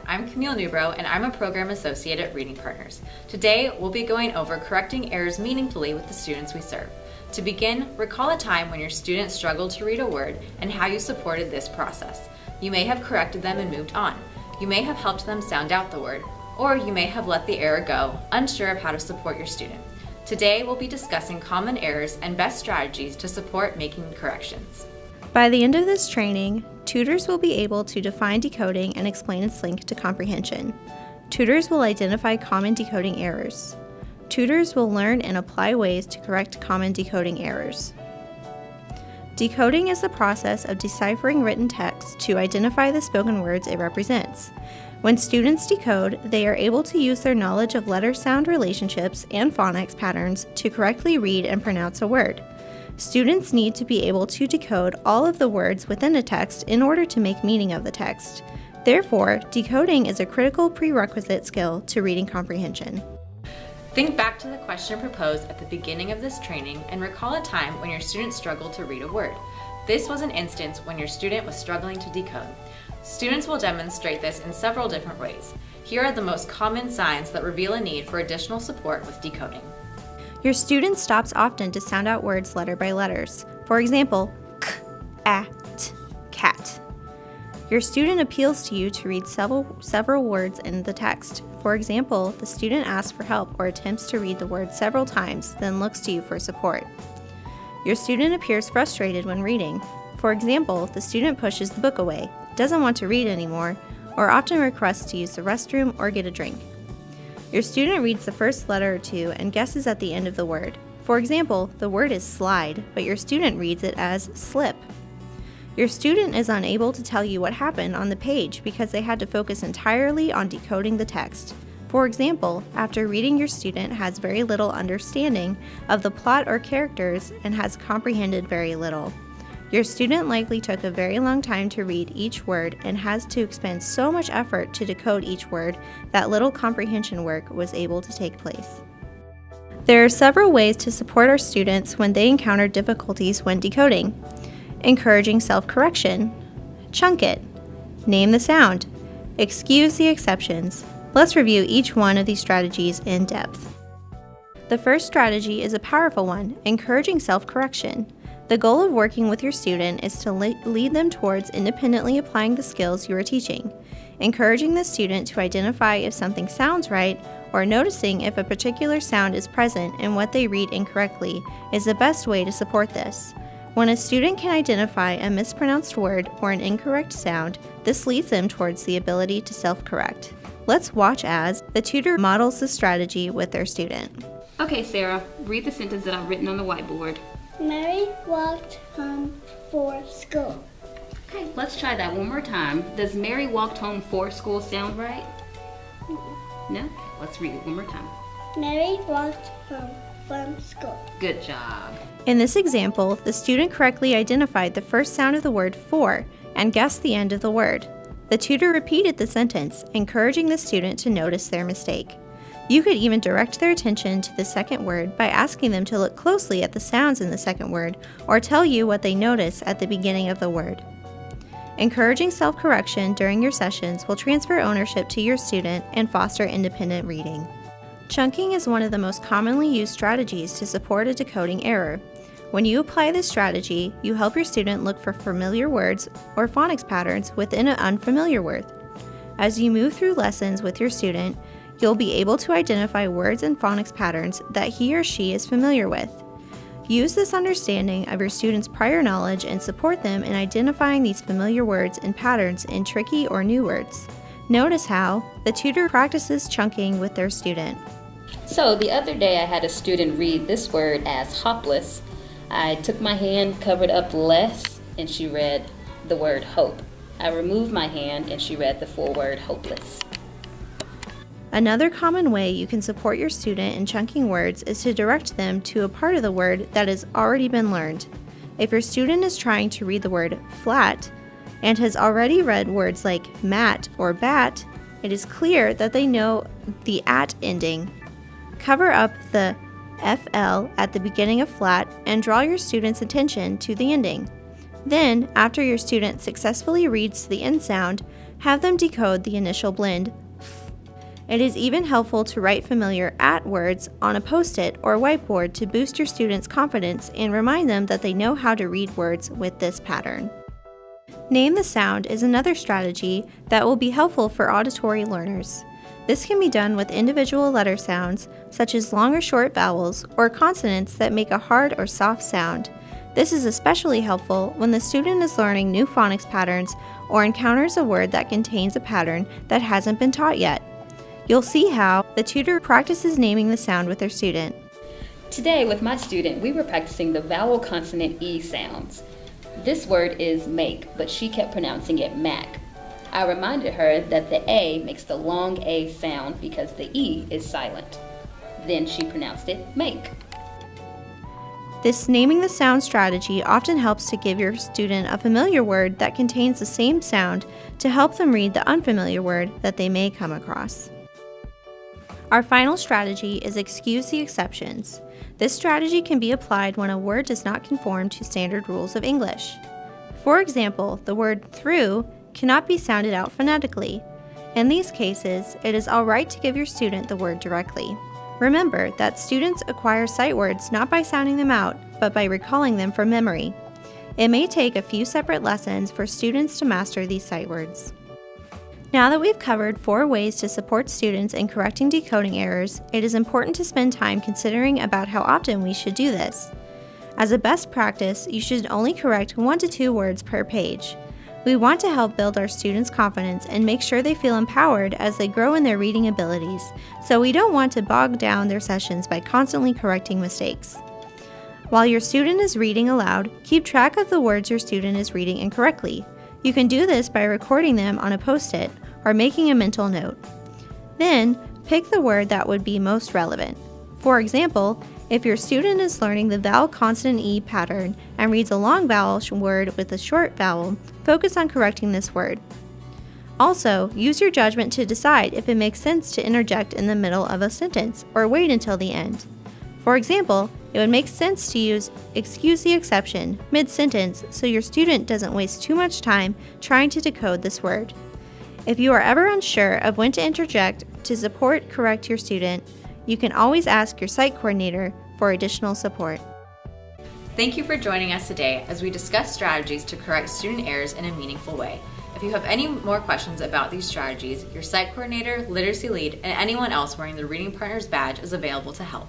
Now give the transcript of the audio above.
I'm Camille Newbrow, and I'm a Program Associate at Reading Partners. Today, we'll be going over correcting errors meaningfully with the students we serve. To begin, recall a time when your student struggled to read a word and how you supported this process. You may have corrected them and moved on. You may have helped them sound out the word, or you may have let the error go, unsure of how to support your student. Today, we'll be discussing common errors and best strategies to support making corrections. By the end of this training, tutors will be able to define decoding and explain its link to comprehension. Tutors will identify common decoding errors. Tutors will learn and apply ways to correct common decoding errors. Decoding is the process of deciphering written text to identify the spoken words it represents. When students decode, they are able to use their knowledge of letter-sound relationships and phonics patterns to correctly read and pronounce a word. Students need to be able to decode all of the words within a text in order to make meaning of the text. Therefore, decoding is a critical prerequisite skill to reading comprehension. Think back to the question proposed at the beginning of this training and recall a time when your student struggled to read a word. This was an instance when your student was struggling to decode. Students will demonstrate this in several different ways. Here are the most common signs that reveal a need for additional support with decoding. Your student stops often to sound out words letter by letters. For example, k, a, t, cat. Your student appeals to you to read several words in the text. For example, the student asks for help or attempts to read the word several times, then looks to you for support. Your student appears frustrated when reading. For example, the student pushes the book away, doesn't want to read anymore, or often requests to use the restroom or get a drink. Your student reads the first letter or two and guesses at the end of the word. For example, the word is slide, but your student reads it as slip. Your student is unable to tell you what happened on the page because they had to focus entirely on decoding the text. For example, after reading, your student has very little understanding of the plot or characters and has comprehended very little. Your student likely took a very long time to read each word and has to expend so much effort to decode each word that little comprehension work was able to take place. There are several ways to support our students when they encounter difficulties when decoding. Encouraging self-correction, chunk it, name the sound, excuse the exceptions. Let's review each one of these strategies in depth. The first strategy is a powerful one, encouraging self-correction. The goal of working with your student is to lead them towards independently applying the skills you are teaching. Encouraging the student to identify if something sounds right or noticing if a particular sound is present in what they read incorrectly is the best way to support this. When a student can identify a mispronounced word or an incorrect sound, this leads them towards the ability to self-correct. Let's watch as the tutor models the strategy with their student. Okay, Sarah, read the sentence that I've written on the whiteboard. Mary walked home for school. Okay, let's try that one more time. Does Mary walked home for school sound right? No? Let's read it one more time. Mary walked home from school. Good job. In this example, the student correctly identified the first sound of the word for and guessed the end of the word. The tutor repeated the sentence, encouraging the student to notice their mistake. You could even direct their attention to the second word by asking them to look closely at the sounds in the second word or tell you what they notice at the beginning of the word. Encouraging self-correction during your sessions will transfer ownership to your student and foster independent reading. Chunking is one of the most commonly used strategies to support a decoding error. When you apply this strategy, you help your student look for familiar words or phonics patterns within an unfamiliar word. As you move through lessons with your student, you'll be able to identify words and phonics patterns that he or she is familiar with. Use this understanding of your students' prior knowledge and support them in identifying these familiar words and patterns in tricky or new words. Notice how the tutor practices chunking with their student. So the other day I had a student read this word as hopeless. I took my hand, covered up less, and she read the word hope. I removed my hand and she read the full word hopeless. Another common way you can support your student in chunking words is to direct them to a part of the word that has already been learned. If your student is trying to read the word flat and has already read words like mat or bat, it is clear that they know the at ending. Cover up the FL at the beginning of flat and draw your student's attention to the ending. Then, after your student successfully reads the end sound, Have them decode the initial blend f. It is even helpful to write familiar at words on a post-it or whiteboard to boost your students' confidence and remind them that they know how to read words with this pattern. Name the sound is another strategy that will be helpful for auditory learners. This can be done with individual letter sounds, such as long or short vowels, or consonants that make a hard or soft sound. This is especially helpful when the student is learning new phonics patterns or encounters a word that contains a pattern that hasn't been taught yet. You'll see how the tutor practices naming the sound with their student. Today, with my student, we were practicing the vowel consonant E sounds. This word is make, but she kept pronouncing it mac. I reminded her that the A makes the long A sound because the E is silent. Then she pronounced it make. This naming the sound strategy often helps to give your student a familiar word that contains the same sound to help them read the unfamiliar word that they may come across. Our final strategy is excuse the exceptions. This strategy can be applied when a word does not conform to standard rules of English. For example, the word through cannot be sounded out phonetically. In these cases, it is all right to give your student the word directly. Remember that students acquire sight words not by sounding them out, but by recalling them from memory. It may take a few separate lessons for students to master these sight words. Now that we've covered 4 ways to support students in correcting decoding errors, it is important to spend time considering about how often we should do this. As a best practice, you should only correct 1 to 2 words per page. We want to help build our students' confidence and make sure they feel empowered as they grow in their reading abilities, so we don't want to bog down their sessions by constantly correcting mistakes. While your student is reading aloud, keep track of the words your student is reading incorrectly. You can do this by recording them on a post-it or making a mental note. Then, pick the word that would be most relevant. For example, if your student is learning the vowel consonant E pattern and reads a long vowel word with a short vowel, focus on correcting this word. Also, use your judgment to decide if it makes sense to interject in the middle of a sentence or wait until the end. For example, it would make sense to use excuse the exception mid-sentence so your student doesn't waste too much time trying to decode this word. If you are ever unsure of when to interject to correct your student, you can always ask your sight coordinator for additional support. Thank you for joining us today as we discuss strategies to correct student errors in a meaningful way. If you have any more questions about these strategies, your sight coordinator, literacy lead, and anyone else wearing the Reading Partners badge is available to help.